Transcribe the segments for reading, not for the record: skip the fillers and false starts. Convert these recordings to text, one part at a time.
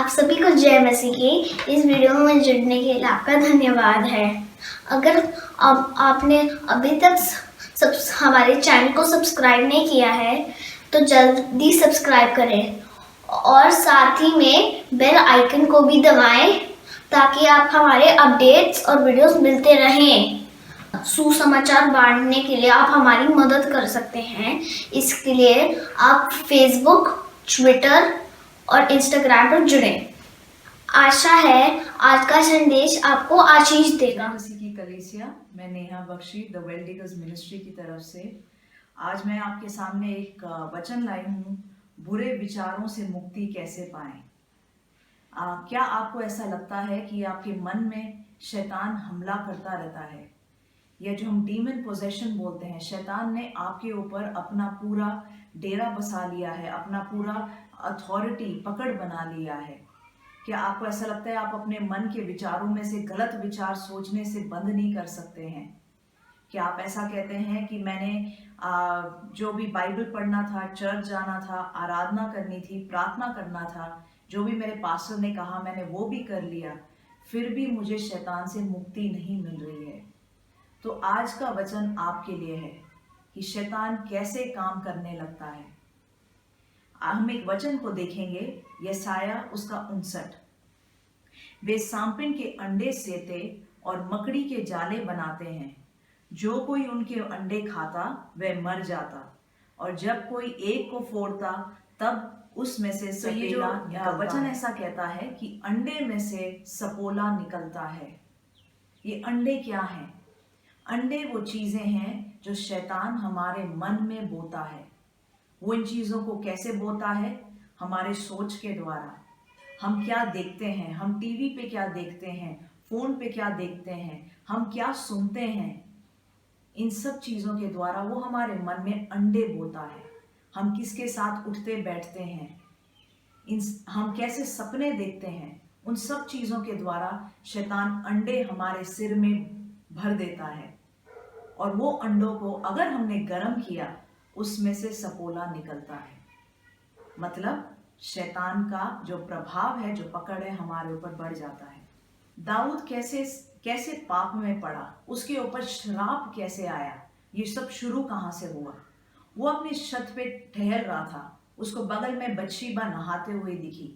आप सभी को जय मसीह की। इस वीडियो में जुड़ने के लिए आपका धन्यवाद है। अगर आपने अभी तक हमारे चैनल को सब्सक्राइब नहीं किया है तो जल्दी सब्सक्राइब करें और साथ ही में बेल आइकन को भी दबाएं ताकि आप हमारे अपडेट्स और वीडियोस मिलते रहें। सुसमाचार बांटने के लिए आप हमारी मदद कर सकते हैं। इसके लिए आप फेसबुक, ट्विटर और इंस्टाग्राम पर जुड़ें। आशा है आज का संदेश आपको आशीष देगा। मसीह की कलीसिया, मैं Neha Bakshi the well diggers ministry की तरफ से आज मैं आपके सामने एक वचन लाई हूँ, बुरे विचारों से मुक्ति कैसे पाएं। क्या आपको ऐसा लगता है कि आपके मन में शैतान हमला करता रहता है, या जो हम डीमन पोजेशन बोलते हैं, शैतान ने आपके ऊपर अपना पूरा डेरा बसा लिया है, अपना पूरा अथॉरिटी पकड़ बना लिया है। क्या आपको ऐसा लगता है आप अपने मन के विचारों में से गलत विचार सोचने से बंद नहीं कर सकते हैं? क्या आप ऐसा कहते हैं कि मैंने जो भी बाइबल पढ़ना था, चर्च जाना था, आराधना करनी थी, प्रार्थना करना था, जो भी मेरे पास्टर ने कहा मैंने वो भी कर लिया, फिर भी मुझे शैतान से मुक्ति नहीं मिल रही है? तो आज का वचन आपके लिए है कि शैतान कैसे काम करने लगता है। हम एक वचन को देखेंगे, यसाया उसका 59। वे सांपिन के अंडे सेते और मकड़ी के जाले बनाते हैं। जो कोई उनके अंडे खाता वह मर जाता, और जब कोई एक को फोड़ता तब उसमें से सपेला निकलता। वचन ऐसा कहता है कि अंडे में से सपोला निकलता है। ये अंडे क्या हैं? अंडे वो चीजें हैं जो शैतान हमारे मन में बोता है। वो इन चीजों को कैसे बोता है? हमारे सोच के द्वारा। हम क्या देखते हैं, हम टीवी पे क्या देखते हैं, फोन पे क्या देखते हैं, हम क्या सुनते हैं, इन सब चीजों के द्वारा वो हमारे मन में अंडे बोता है। हम किसके साथ उठते बैठते हैं, हम कैसे सपने देखते हैं, उन सब चीजों के द्वारा शैतान अंडे हमारे सिर में भर देता है। और वो अंडों को अगर हमने गर्म किया, उसमें से सपोला निकलता है। मतलब शैतान का जो प्रभाव है, जो पकड़ है, हमारे ऊपर बढ़ जाता है। दाऊद कैसे पाप में पड़ा, उसके ऊपर श्राप कैसे आया, ये सब शुरू कहाँ से हुआ? वो अपनी छत पे ठहर रहा था, उसको बगल में बत्शेबा नहाते हुए दिखी।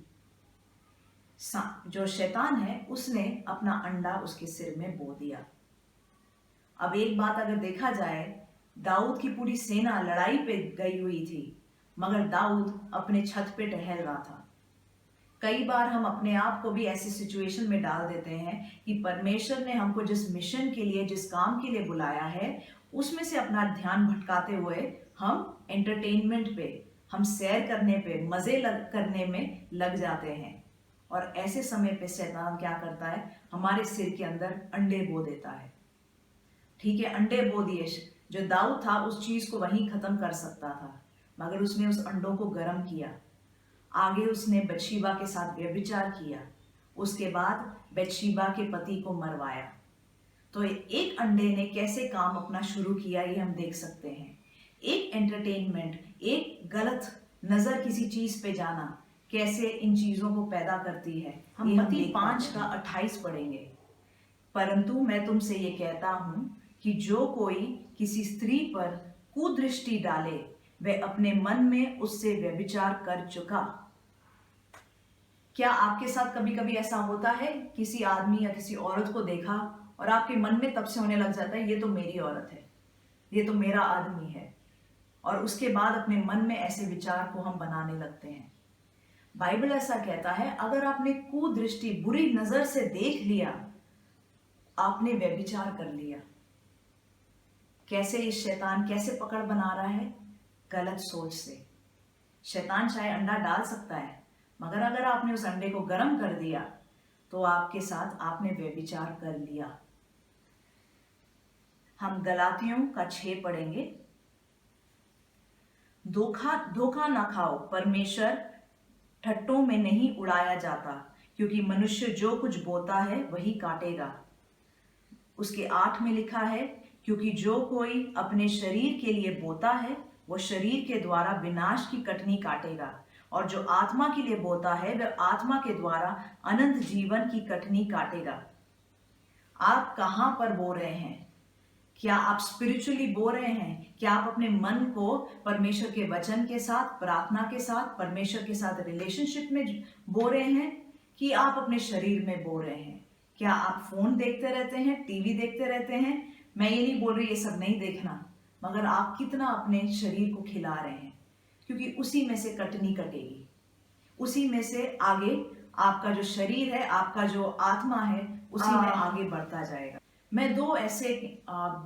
जो शैतान है उसने अपना अंडा उसके सिर में बो दिया। अब एक बात अगर देखा जाए, दाऊद की पूरी सेना लड़ाई पे गई हुई थी, मगर दाऊद अपने छत पे टहल रहा था। कई बार हम अपने आप को भी ऐसी सिचुएशन में डाल देते हैं कि परमेश्वर ने हमको जिस मिशन के लिए, जिस काम के लिए बुलाया है, उसमें से अपना ध्यान भटकाते हुए हम एंटरटेनमेंट पे, हम सैर करने पे, मजे करने में लग जाते हैं। और ऐसे समय पे शैतान क्या करता है? हमारे सिर के अंदर अंडे बो देता है। ठीक है, अंडे बो दिए। जो दाऊद था उस चीज को वहीं खत्म कर सकता था, मगर उसने उस अंडों को गर्म किया। आगे उसने बत्शेबा के साथ व्यभिचार किया। उसके बाद बत्शेबा के पति को मरवाया। तो एक अंडे ने कैसे काम अपना शुरू किया, ये हम देख सकते हैं। एक एंटरटेनमेंट, एक गलत नजर किसी चीज पे जाना कैसे इन चीजों को पैदा करती है। हम मत्ती 5 का 28 पढ़ेंगे। परंतु मैं तुमसे ये कहता हूं कि जो कोई किसी स्त्री पर कुदृष्टि डाले, वह अपने मन में उससे व्यभिचार कर चुका। क्या आपके साथ कभी कभी ऐसा होता है, किसी आदमी या किसी औरत को देखा और आपके मन में तब से होने लग जाता है ये तो मेरी औरत है, ये तो मेरा आदमी है, और उसके बाद अपने मन में ऐसे विचार को हम बनाने लगते हैं। बाइबल ऐसा कहता है, अगर आपने कुदृष्टि, बुरी नजर से देख लिया, आपने व्यभिचार कर लिया। कैसे इस शैतान कैसे पकड़ बना रहा है? गलत सोच से। शैतान चाहे अंडा डाल सकता है, मगर अगर आपने उस अंडे को गर्म कर दिया तो आपके साथ आपने व्यभिचार कर लिया। हम गलातियों का 6 पढ़ेंगे। धोखा ना खाओ, परमेश्वर ठट्टों में नहीं उड़ाया जाता, क्योंकि मनुष्य जो कुछ बोता है वही काटेगा। उसके 8 में लिखा है, क्योंकि जो कोई अपने शरीर के लिए बोता है वो शरीर के द्वारा विनाश की कटनी काटेगा, और जो आत्मा के लिए बोता है वह आत्मा के द्वारा अनंत जीवन की कटनी काटेगा। आप कहां पर बो रहे हैं? क्या आप स्पिरिचुअली बो रहे हैं? क्या आप अपने मन को परमेश्वर के वचन के साथ, प्रार्थना के साथ, परमेश्वर के साथ रिलेशनशिप में बो रहे हैं, कि आप अपने शरीर में बो रहे हैं? क्या आप फोन देखते रहते हैं, टीवी देखते रहते हैं? मैं ये नहीं बोल रही ये सब नहीं देखना, मगर आप कितना अपने शरीर को खिला रहे हैं, क्योंकि उसी में से कटनी कटेगी, उसी में से आगे आपका जो शरीर है, आपका जो आत्मा है, उसी में आगे बढ़ता जाएगा। मैं दो ऐसे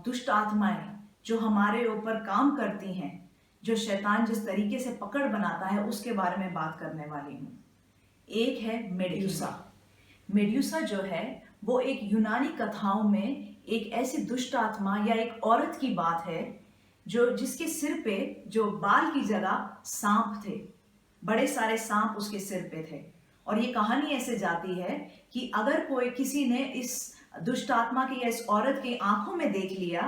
दुष्ट आत्माएं जो हमारे ऊपर काम करती हैं, जो शैतान जिस तरीके से पकड़ बनाता है, उसके बारे में बात करने वाली हूँ। एक है मेड्यूसा। मेड्यूसा जो है वो एक यूनानी कथाओं में एक ऐसी दुष्ट आत्मा या एक औरत की बात है जो जिसके सिर पे जो बाल की जगह सांप थे, बड़े सारे सांप उसके सिर पे थे। और ये कहानी ऐसे जाती है कि अगर कोई किसी ने इस दुष्ट आत्मा की या इस औरत की आंखों में देख लिया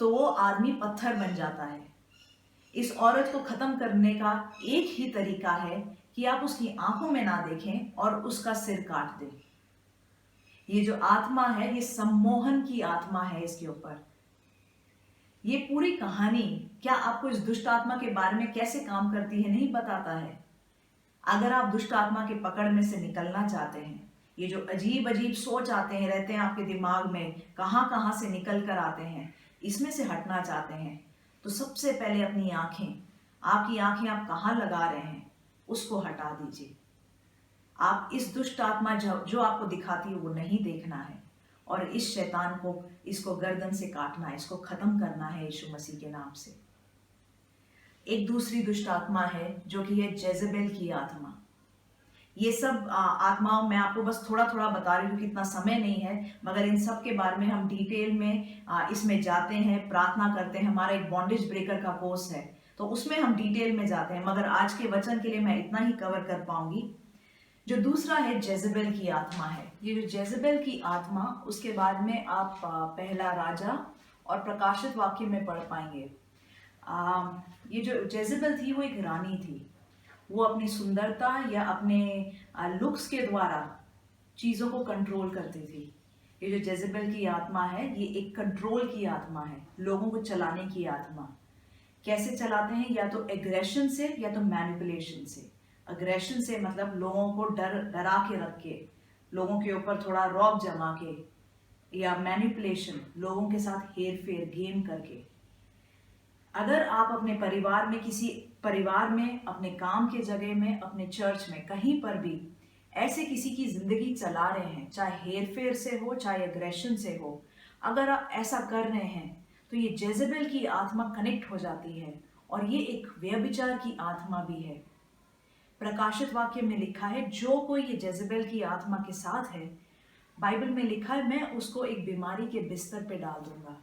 तो वो आदमी पत्थर बन जाता है। इस औरत को खत्म करने का एक ही तरीका है कि आप उसकी आंखों में ना देखें और उसका सिर काट दें। ये जो आत्मा है ये सम्मोहन की आत्मा है इसके ऊपर। ये पूरी कहानी क्या आपको इस दुष्ट आत्मा के बारे में कैसे काम करती है नहीं बताता है। अगर आप दुष्ट आत्मा के पकड़ में से निकलना चाहते हैं, ये जो अजीब अजीब सोच आते हैं रहते हैं आपके दिमाग में, कहाँ कहाँ से निकल कर आते हैं, इसमें से हटना चाहते हैं, तो सबसे पहले अपनी आंखें, आपकी आंखें आप कहाँ लगा रहे हैं उसको हटा दीजिए। आप इस दुष्ट आत्मा जो आपको दिखाती है वो नहीं देखना है, और इस शैतान को, इसको गर्दन से काटना है, इसको खत्म करना है यीशु मसीह के नाम से। एक दूसरी दुष्ट आत्मा है जो कि है जेजेबेल की आत्मा। ये सब आत्माओं मैं आपको बस थोड़ा थोड़ा बता रही हूँ क्योंकि इतना समय नहीं है, मगर इन सब के बारे में हम डिटेल में इसमें जाते हैं, प्रार्थना करते हैं। हमारा एक बॉन्डेज ब्रेकर का कोर्स है तो उसमें हम डिटेल में जाते हैं, मगर आज के वचन के लिए मैं इतना ही कवर कर पाऊंगी। जो दूसरा है जेजेबेल की आत्मा है। ये जो जेजेबेल की आत्मा, उसके बाद में आप पहला राजा और प्रकाशित वाक्य में पढ़ पाएंगे। ये जो जेजेबेल थी वो एक रानी थी। वो अपनी सुंदरता या अपने लुक्स के द्वारा चीज़ों को कंट्रोल करती थी। ये जो जेजेबेल की आत्मा है ये एक कंट्रोल की आत्मा है, लोगों को चलाने की आत्मा। कैसे चलाते हैं? या तो एग्रेशन से या तो मैनिपुलेशन से। अग्रेशन से मतलब लोगों को डरा के रख के, लोगों के ऊपर थोड़ा रौब जमा के, या मैनिपुलेशन, लोगों के साथ हेर फेर गेम करके। अगर आप अपने परिवार में, किसी परिवार में, अपने काम के जगह में, अपने चर्च में, कहीं पर भी ऐसे किसी की जिंदगी चला रहे हैं, चाहे हेर फेर से हो चाहे अग्रेशन से हो, अगर आप ऐसा कर रहे हैं तो ये जेजेबेल की आत्मा कनेक्ट हो जाती है, और ये एक व्यभिचार की आत्मा भी है। प्रकाशित वाक्य में लिखा है जो कोई ये जेजेबेल की आत्मा के साथ है, बाइबल में लिखा है मैं उसको एक बीमारी के बिस्तर पे डाल दूंगा।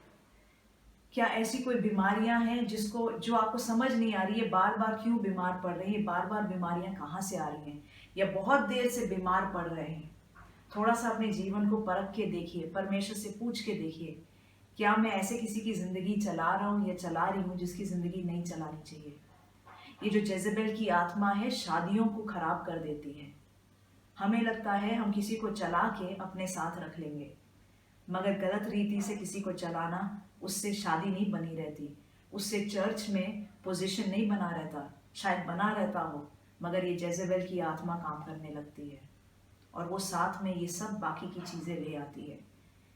क्या ऐसी कोई बीमारियां हैं जो आपको समझ नहीं आ रही है, बार बार क्यों बीमार पड़ रही है, बार बार बीमारियां कहाँ से आ रही हैं, या बहुत देर से बीमार पड़ रहे हैं? थोड़ा सा अपने जीवन को परख के देखिए, परमेश्वर से पूछ के देखिए, क्या मैं ऐसे किसी की जिंदगी चला रहा हूँ या चला रही हूँ जिसकी जिंदगी नहीं चलानी चाहिए। ये जो जेजेबेल की आत्मा है शादियों को खराब कर देती है। हमें लगता है हम किसी को चला के अपने साथ रख लेंगे, मगर गलत रीति से किसी को चलाना, उससे शादी नहीं बनी रहती, उससे चर्च में पोजीशन नहीं बना रहता, शायद बना रहता हो, मगर ये जेजेबेल की आत्मा काम करने लगती है और वो साथ में ये सब बाकी की चीज़ें ले आती है।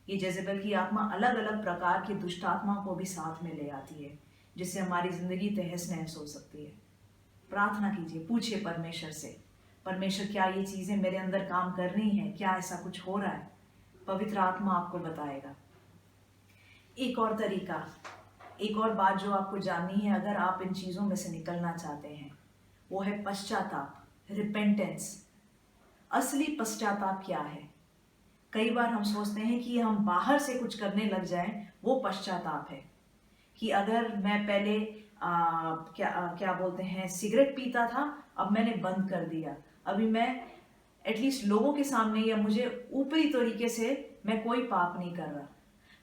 ये जेजेबेल की आत्मा अलग अलग प्रकार की दुष्ट आत्मा को भी साथ में ले आती है, जिससे हमारी जिंदगी तहस नहस हो सकती है। प्रार्थना कीजिए, पूछिए परमेश्वर से, परमेश्वर क्या ये चीज़ें मेरे अंदर काम कर रही हैं, क्या ऐसा कुछ हो रहा है? पवित्र आत्मा आपको बताएगा। एक और तरीका, एक और बात जो आपको जाननी है अगर आप इन चीज़ों में से निकलना चाहते हैं, वो है पश्चाताप, रिपेंटेंस। असली पश्चाताप क्या है? कई बार हम सोचते हैं कि हम बाहर से कुछ करने लग जाएं, वो पश्चाताप है। कि अगर मैं पहले क्या बोलते हैं, सिगरेट पीता था, अब मैंने बंद कर दिया, अभी मैं एटलीस्ट लोगों के सामने या मुझे ऊपरी तरीके से मैं कोई पाप नहीं कर रहा।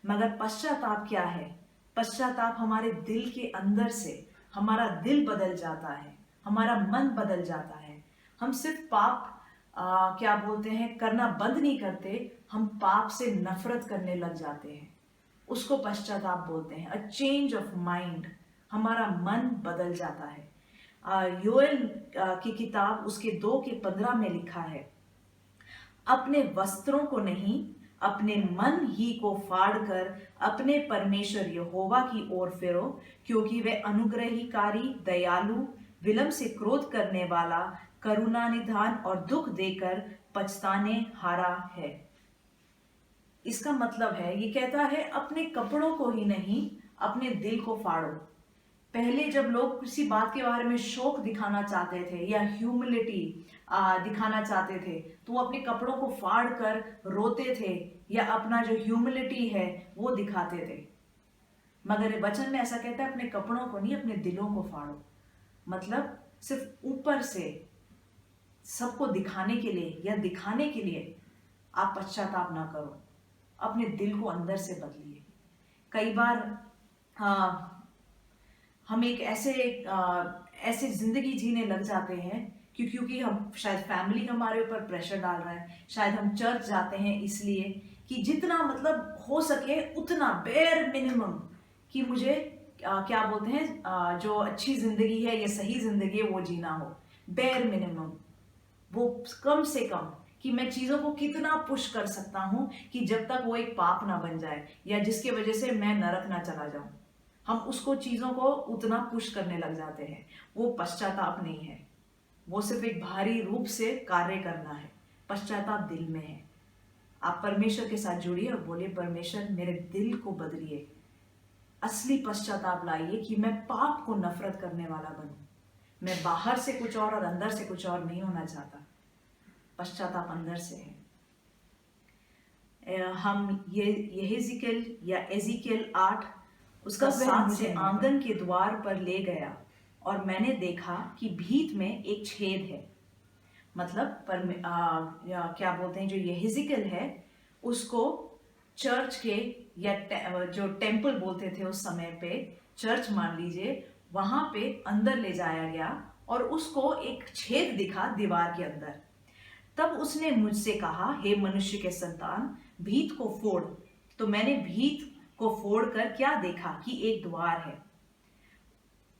मगर पश्चाताप क्या है? पश्चाताप हमारे दिल के अंदर से, हमारा दिल बदल जाता है, हमारा मन बदल जाता है। हम सिर्फ पाप क्या बोलते हैं करना बंद नहीं करते, हम पाप से नफरत करने लग जाते हैं। उसको पश्चाताप बोलते हैं, अ चेंज ऑफ माइंड। हमारा मन बदल जाता है। योएल की किताब उसके 2:15 में लिखा है, अपने वस्त्रों को नहीं अपने मन ही को फाड़कर अपने परमेश्वर यहोवा की ओर फिरो, क्योंकि वह अनुग्रहीकारी, दयालु, विलंब से क्रोध करने वाला, करुणा निधान और दुख देकर पछताने हारा है। इसका मतलब है, ये कहता है अपने कपड़ों को ही नहीं अपने दिल को फाड़ो। पहले जब लोग किसी बात के बारे में शौक दिखाना चाहते थे या ह्यूमिलिटी दिखाना चाहते थे, तो वो अपने कपड़ों को फाड़ कर रोते थे या अपना जो ह्यूमिलिटी है वो दिखाते थे। मगर वचन में ऐसा कहता है, अपने कपड़ों को नहीं अपने दिलों को फाड़ो। मतलब सिर्फ ऊपर से सबको दिखाने के लिए या दिखाने के लिए आप पश्चाताप ना करो, अपने दिल को अंदर से बदलिए। कई बार हम एक ऐसे जिंदगी जीने लग जाते हैं क्योंकि हम शायद फैमिली हमारे ऊपर प्रेशर डाल रहा है, शायद हम चर्च जाते हैं इसलिए कि जितना मतलब हो सके उतना बेयर मिनिमम कि मुझे क्या बोलते हैं जो अच्छी जिंदगी है या सही जिंदगी है वो जीना हो। बेयर मिनिमम, वो कम से कम कि मैं चीजों को कितना पुश कर सकता हूं कि जब तक वो एक पाप ना बन जाए या जिसके वजह से मैं नरक ना चला जाऊं। हम उसको चीजों को उतना पुश करने लग जाते हैं। वो पश्चाताप नहीं है, वो सिर्फ एक बाहरी रूप से कार्य करना है। पश्चाताप दिल में है। आप परमेश्वर के साथ जुड़िए और बोलिए, परमेश्वर मेरे दिल को बदलिए, असली पश्चाताप लाइए कि मैं पाप को नफरत करने वाला बनूं। मैं बाहर से कुछ और अंदर से कुछ और नहीं होना चाहता। पश्चाताप अंदर से है। हम ये यहेज़िकेल या एज़ेकिएल 8 उसका 7 से आंगन के द्वार पर ले गया और मैंने देखा कि भीत में एक छेद है। मतलब क्या बोलते हैं, जो यहेज़िकेल है उसको चर्च के या जो टेम्पल बोलते थे उस समय पे, चर्च मान लीजिए, वहां पे अंदर ले जाया गया और उसको एक छेद दिखा दीवार के अंदर। तब उसने मुझसे कहा, हे मनुष्य के संतान, भीत को फोड़। तो मैंने भीत को फोड़कर क्या देखा कि एक द्वार है।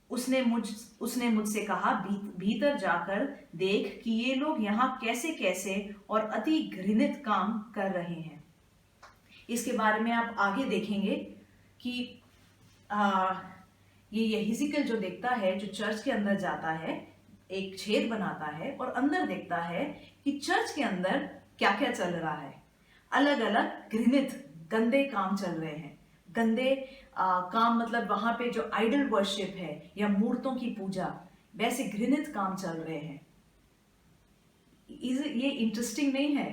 उसने मुझसे कहा, भीतर जाकर देख कि ये लोग यहाँ कैसे कैसे और अति घृणित काम कर रहे हैं। इसके बारे में आप आगे देखेंगे कि ये यहेज़िकेल जो देखता है, जो चर्च के अंदर जाता है, एक छेद बनाता है और अंदर देखता है कि चर्च के अंदर क्या क्या चल रहा है। अलग अलग घृणित गंदे काम चल रहे हैं। गंदे काम मतलब वहां पे जो आइडल वर्शिप है या मूर्तों की पूजा, वैसे घृणित काम चल रहे हैं। ये इंटरेस्टिंग नहीं है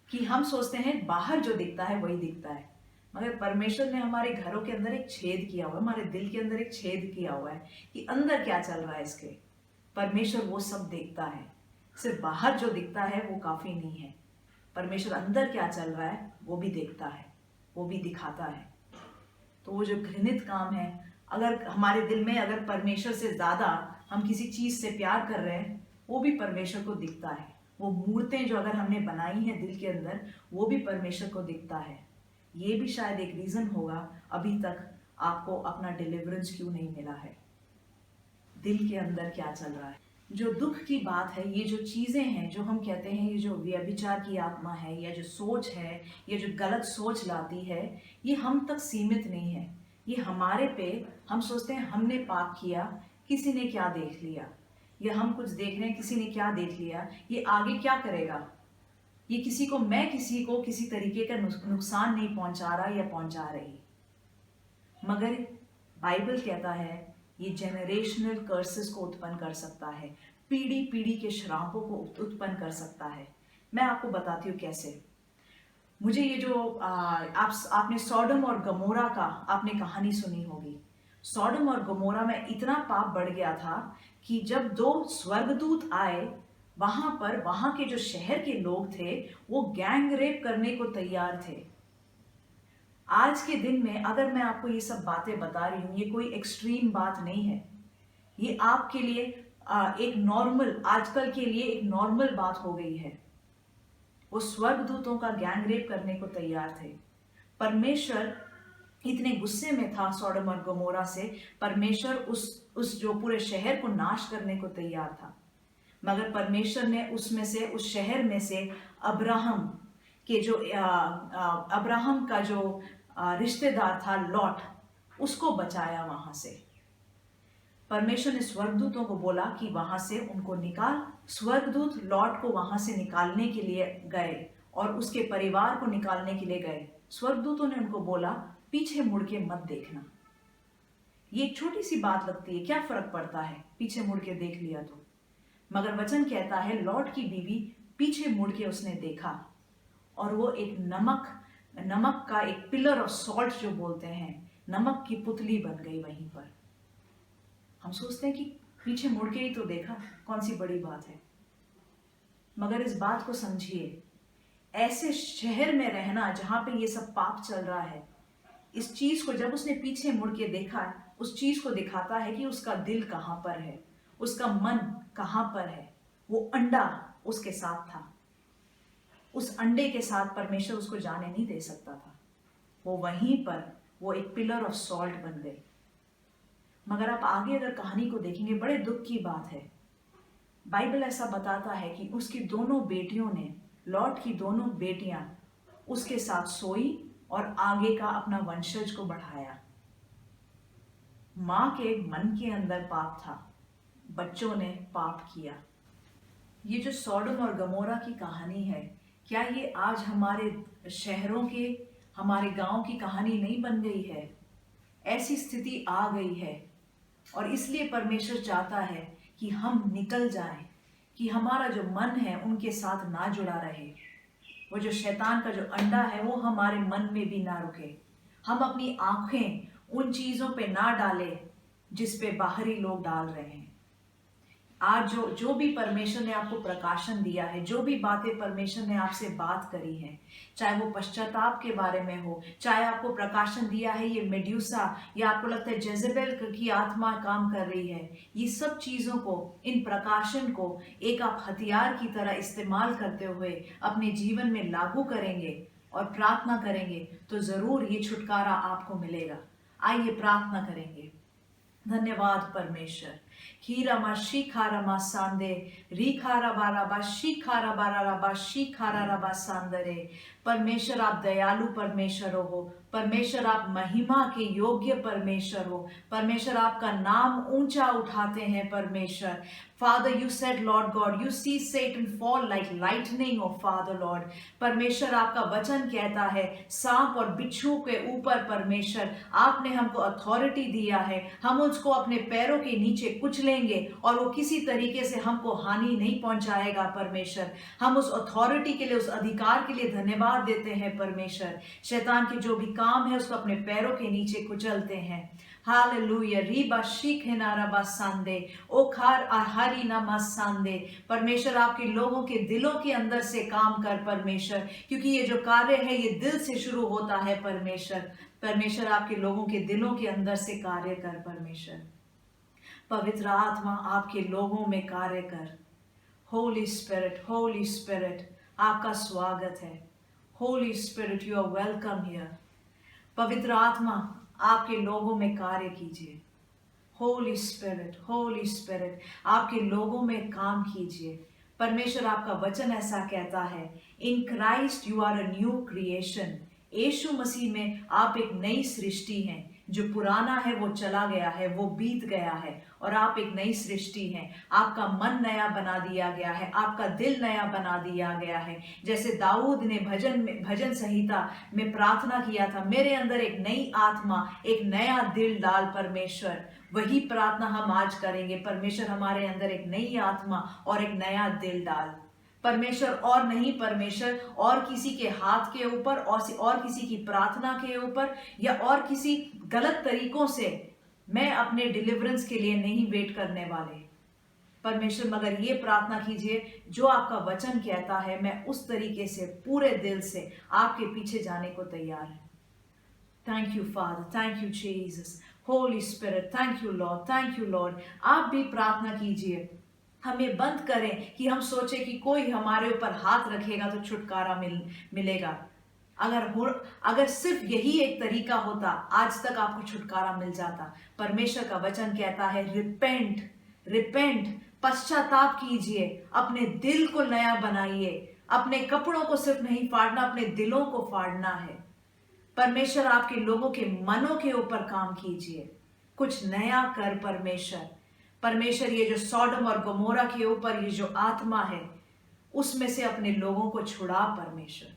कि हम सोचते हैं बाहर जो दिखता है वही दिखता है, मगर परमेश्वर ने हमारे घरों के अंदर एक छेद किया हुआ है, हमारे दिल के अंदर एक छेद किया हुआ है कि अंदर क्या चल रहा है इसके। परमेश्वर वो सब देखता है। सिर्फ बाहर जो दिखता है वो काफी नहीं है। परमेश्वर अंदर क्या चल रहा है वो भी देखता है, वो भी दिखाता है। तो वो जो घृणित काम है, अगर हमारे दिल में अगर परमेश्वर से ज्यादा हम किसी चीज से प्यार कर रहे हैं, वो भी परमेश्वर को दिखता है। वो मूर्तें जो अगर हमने बनाई हैं दिल के अंदर, वो भी परमेश्वर को दिखता है। ये भी शायद एक रीजन होगा अभी तक आपको अपना डिलीवरेंस क्यों नहीं मिला है। दिल के अंदर क्या चल रहा है। जो दुख की बात है, ये जो चीजें हैं जो हम कहते हैं, ये जो व्यभिचार की आत्मा है या जो सोच है, ये जो गलत सोच लाती है, ये हम तक सीमित नहीं है। ये हमारे पे, हम सोचते हैं हमने पाप किया, किसी ने क्या देख लिया, या हम कुछ देख रहे हैं किसी ने क्या देख लिया, ये आगे क्या करेगा, ये मैं किसी को किसी तरीके का नुकसान नहीं पहुंचा रहा या पहुंचा रही। मगर बाइबल कहता है ये जेनरेशनल कर्सेस को उत्पन्न कर सकता है, पीढ़ी पीढ़ी के श्रापों को उत्पन्न कर सकता है। मैं आपको बताती हूँ कैसे। मुझे ये जो आपने सॉडम और गमोरा का आपने कहानी सुनी होगी। सॉडम और गमोरा में इतना पाप बढ़ गया था कि जब 2 स्वर्गदूत आए, वहां के जो शहर के लोग थे वो गैंग रेप करने को तैयार थे। आज के दिन में अगर मैं आपको ये सब बातें बता रही हूं, ये कोई एक्सट्रीम बात नहीं है। ये आपके लिए एक नॉर्मल, आजकल के लिए एक नॉर्मल बात हो गई है। वो स्वर्गदूतों का गैंगरेप करने को तैयार थे। परमेश्वर इतने गुस्से में था सोडोम और गमोरा से, परमेश्वर उस जो पूरे शहर को नाश करने को तैयार था। मगर परमेश्वर ने उसमें से, उस शहर में से अब्राहम के जो अब्राहम का जो रिश्तेदार था लॉट, उसको बचाया वहां से। परमेश्वर ने स्वर्गदूतों को बोला कि वहां से उनको निकाल। स्वर्गदूत लॉट को वहां से निकालने के लिए गए और उसके परिवार को निकालने के लिए गए। स्वर्गदूतों ने उनको बोला, पीछे मुड़ के मत देखना। ये एक छोटी सी बात लगती है, क्या फर्क पड़ता है पीछे मुड़ के देख लिया तो। मगर वचन कहता है लॉट की बीवी पीछे मुड़ के उसने देखा और वो एक नमक का एक पिलर ऑफ सॉल्ट जो बोलते हैं, नमक की पुतली बन गई वहीं पर। हम सोचते हैं कि पीछे मुड़ के ही तो देखा, कौन सी बड़ी बात है। मगर इस बात को समझिए, ऐसे शहर में रहना जहां पे ये सब पाप चल रहा है, इस चीज को जब उसने पीछे मुड़ के देखा, उस चीज को दिखाता है कि उसका दिल कहां पर है, उसका मन कहां पर है। वो अंडा उसके साथ था, उस अंडे के साथ परमेश्वर उसको जाने नहीं दे सकता था। वो वहीं पर वो एक पिलर ऑफ सॉल्ट बन गई। मगर आप आगे अगर कहानी को देखेंगे, बड़े दुख की बात है। बाइबल ऐसा बताता है कि उसकी दोनों बेटियों ने, लॉट की दोनों बेटियां उसके साथ सोई और आगे का अपना वंशज को बढ़ाया। मां के मन के अंदर पाप था, बच्चों ने पाप किया। ये जो सोडोम और गमोरा की कहानी है, क्या ये आज हमारे शहरों के, हमारे गांव की कहानी नहीं बन गई है? ऐसी स्थिति आ गई है और इसलिए परमेश्वर चाहता है कि हम निकल जाएं, कि हमारा जो मन है उनके साथ ना जुड़ा रहे। वो जो शैतान का जो अंडा है वो हमारे मन में भी ना रुके। हम अपनी आंखें उन चीजों पे ना डालें जिस पे बाहरी लोग डाल रहे हैं। आज जो भी परमेश्वर ने आपको प्रकाशन दिया है, जो भी बातें परमेश्वर ने आपसे बात करी है, चाहे वो पश्चाताप के बारे में हो, चाहे आपको प्रकाशन दिया है ये मेड्यूसा, या आपको लगता है जेजेबेल की आत्मा काम कर रही है, ये सब चीजों को, इन प्रकाशन को एक आप हथियार की तरह इस्तेमाल करते हुए अपने जीवन में लागू करेंगे और प्रार्थना करेंगे तो जरूर ये छुटकारा आपको मिलेगा। आइए प्रार्थना करेंगे। धन्यवाद परमेश्वर। खीरामा शीखारामा सांदे रीखारा बाराबा शीखारा बाराबा शीखारा रबा सांदरे। परमेश्वर आप दयालु परमेश्वर हो, परमेश्वर आप महिमा के योग्य परमेश्वर हो, परमेश्वर आपका नाम ऊंचा उठाते हैं परमेश्वर। Father, you said, Lord God, you see Satan fall like lightning, oh Father Lord. परमेश्वर आपका वचन कहता है सांप और बिच्छू के ऊपर परमेश्वर आपने हमको अथॉरिटी दिया है, हम उसको अपने पैरों के नीचे कुचलेंगे और वो किसी तरीके से हमको हानि नहीं पहुंचाएगा परमेश्वर। हम उस अथॉरिटी के लिए, उस अधिकार के लिए धन्यवाद देते हैं परमेश्वर। शैतान के जो भी काम है उसको अपने पैरों के नीचे कुचलते हैं। हालेलुया। रीबा शीखेना रबा सांदे ओखार आहारी नामा सांदे। परमेश्वर आपके लोगों के दिलों के अंदर से काम कर परमेश्वर, क्योंकि ये जो कार्य है ये दिल से शुरू होता है परमेश्वर। परमेश्वर आपके लोगों के दिलों के अंदर से कार्य कर परमेश्वर। पवित्र आत्मा आपके लोगों में कार्य कर। होली स्पिरिट आपका स्वागत है। Holy spirit you are welcome here. पवित्र आत्मा आपके लोगों में कार्य कीजिए। होली स्पिरिट आपके लोगों में काम कीजिए। परमेश्वर आपका वचन ऐसा कहता है, in Christ you are a new creation. Yeshu Masih में आप एक नई सृष्टि हैं। जो पुराना है वो चला गया है, वो बीत गया है और आप एक नई सृष्टि हैं। आपका मन नया बना दिया गया है, आपका दिल नया बना दिया गया है। जैसे दाऊद ने भजन संहिता में प्रार्थना किया था, मेरे अंदर एक नई आत्मा, एक नया दिल डाल परमेश्वर। वही प्रार्थना हम आज करेंगे। परमेश्वर हमारे अंदर एक नई आत्मा और एक नया दिल डाल परमेश्वर। और नहीं परमेश्वर, और किसी के हाथ के ऊपर और किसी की प्रार्थना के ऊपर या और किसी गलत तरीकों से मैं अपने डिलीवरेंस के लिए नहीं वेट करने वाले परमेश्वर। मगर ये प्रार्थना कीजिए जो आपका वचन कहता है, मैं उस तरीके से पूरे दिल से आपके पीछे जाने को तैयार हूं। Thank you father, thank you Jesus. Holi Spirit, thank you Lord, thank you Lord. आप भी प्रार्थना कीजिए। हमें बंद करें कि हम सोचे कि कोई हमारे ऊपर हाथ रखेगा तो छुटकारा मिलेगा। अगर सिर्फ यही एक तरीका होता, आज तक आपको छुटकारा मिल जाता। परमेश्वर का वचन कहता है रिपेंट, रिपेंट, पश्चाताप कीजिए, अपने दिल को नया बनाइए। अपने कपड़ों को सिर्फ नहीं फाड़ना, अपने दिलों को फाड़ना है। परमेश्वर आपके लोगों के मनों के ऊपर काम कीजिए, कुछ नया कर परमेश्वर। परमेश्वर ये जो सॉडम और गमोरा के ऊपर ये जो आत्मा है, उसमें से अपने लोगों को छुड़ा परमेश्वर।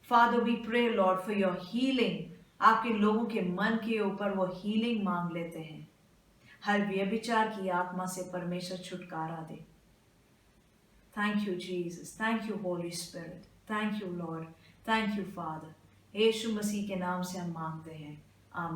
Father we pray lord for your healing. आपके लोगों के मन के ऊपर वो हीलिंग मांग लेते हैं। हर व्यभिचार की आत्मा से परमेश्वर छुटकारा दे। Thank you Jesus, thank you Holy Spirit, thank you Lord, thank you Father. Yeshu Masih के नाम से हम मांगते हैं, आमीन।